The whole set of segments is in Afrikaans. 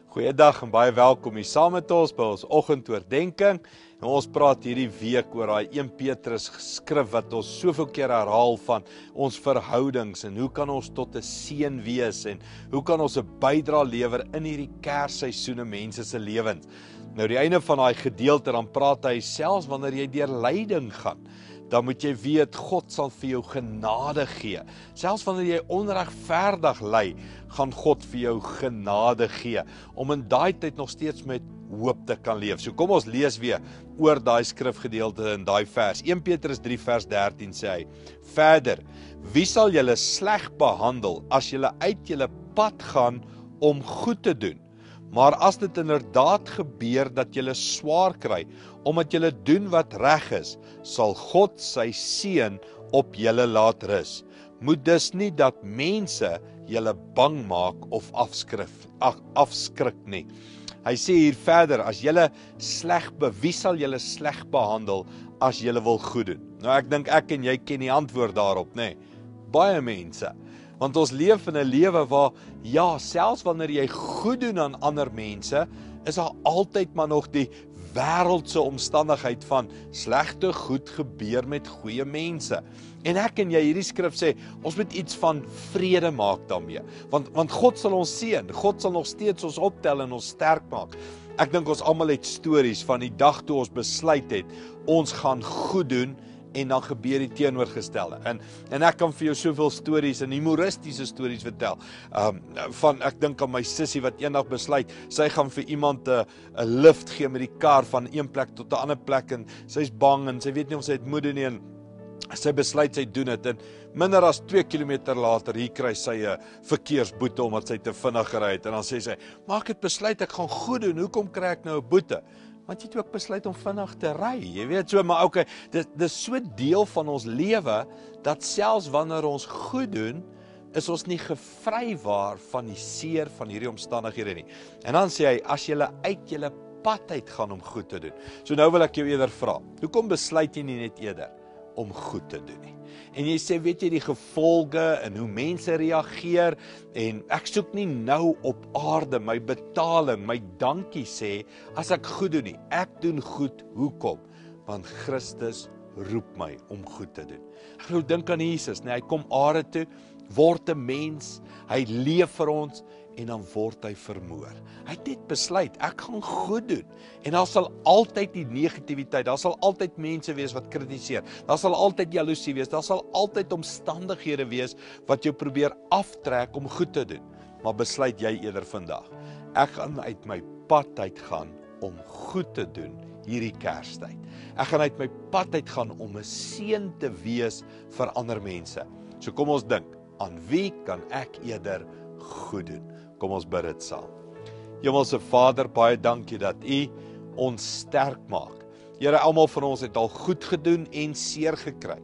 Goeiedag en baie welkom hier saam met ons by ons oggendoordenkings. En ons praat hierdie week oor daai 1 Petrus skrif wat ons soveel keer herhaal van ons verhoudings en hoe kan ons tot 'n seën wees en hoe kan ons 'n bydrae lewer in hierdie Kersseisoene mense se lewens. Nou die einde van daai gedeelte dan praat hy selfs wanneer jy deur lyding gaan, dan moet jy weet God sal vir jou genade gee. Selfs wanneer jy onregverdig ly, gaan God vir jou genade gee om in daai tyd nog steeds met hoop te kan leef. So kom ons lees weer oor daai skrifgedeelte in daai vers. 1 Petrus 3 vers 13 sê hy: Verder, wie sal julle sleg behandel as julle uit julle pad gaan om goed te doen? Maar as dit inderdaad gebeur dat julle swaar kry, omdat julle doen wat reg is, sal God sy seën op julle laat rus. Moet dus nie dat mense julle bang maak of afskrik nie. Hy sê hier verder, as julle wie sal julle sleg behandel as julle wil goed doen? Nou ek dink ek en jy ken die antwoord daarop, nê? Baie mense. Want ons leef in 'n lewe waar, ja, selfs wanneer jy goed doen aan ander mense, is daar altyd maar nog die wêreldse omstandigheid van slegte goed gebeur met goeie mense. En ek en jy, hierdie skrif sê, ons moet iets van vrede maak daarmee. Want God sal ons seën, God sal nog steeds ons optel en ons sterk maak. Ek dink ons almal het stories van die dag toe ons besluit het, ons gaan goed doen, en dan gebeur die teenoorgestelde. En ek kan vir jou soveel stories en humoristiese stories vertel. Ek dink aan my sussie wat eendag besluit, sy gaan vir iemand 'n lift gee met die kar van een plek tot 'n ander plek en sy's bang en sy weet nie of sy het moed nie en sy besluit sy doen dit en minder as 2 kilometer later hier kry sy 'n verkeersboete omdat sy te vinnig gery het en dan sê sy, maar ek het besluit ek gaan goed doen, hoekom kry ek nou 'n boete? Want jy het ook besluit om vinnig te ry, jy weet so, maar okay, dis so deel van ons lewe, dat selfs wanneer ons goed doen, is ons nie gevrywaar van die seer van hierdie omstandighede nie. En dan sê hy, as jy uit julle pad uit gaan om goed te doen. So nou wil ek jou eerder vra, hoekom besluit jy nie net eerder om goed te doen nie? En jy sê, weet jy die gevolge en hoe mense reageer en ek soek nie nou op aarde my betaling, my dankie sê as ek goed doen nie. Ek doen goed, hoekom? Want Christus roep my om goed te doen. Ek wil dink aan Jesus, nee, hy kom aarde toe, word 'n mens, hy leef vir ons en dan word hy vermoor. Hy het net besluit, ek gaan goed doen. En daar sal altyd die negativiteit, daar sal altyd mense wees wat kritiseer, daar sal altyd jaloesie wees, daar sal altyd omstandighede wees wat jou probeer aftrek om goed te doen. Maar besluit jy eerder vandag, ek gaan uit my pad uit gaan om goed te doen hierdie Kerstyd. Ek gaan uit my pad uit gaan om 'n seën te wees vir ander mense. So kom ons dink, aan wie kan ek eerder goed doen? Kom ons bid dit saam. Hemelse Vader, baie dankie dat U ons sterk maak. Here, almal van ons het al goed gedoen en seer gekry.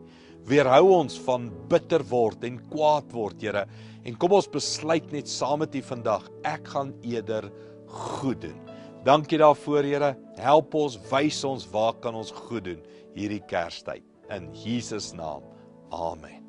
Weerhou ons van bitter word en kwaad word, Here. En kom ons besluit net saam met U vandag, ek gaan eerder goed doen. Dankie daarvoor, Here. Help ons, wys ons waar kan ons goed doen hierdie Kerstyd. In Jesus naam. Amen.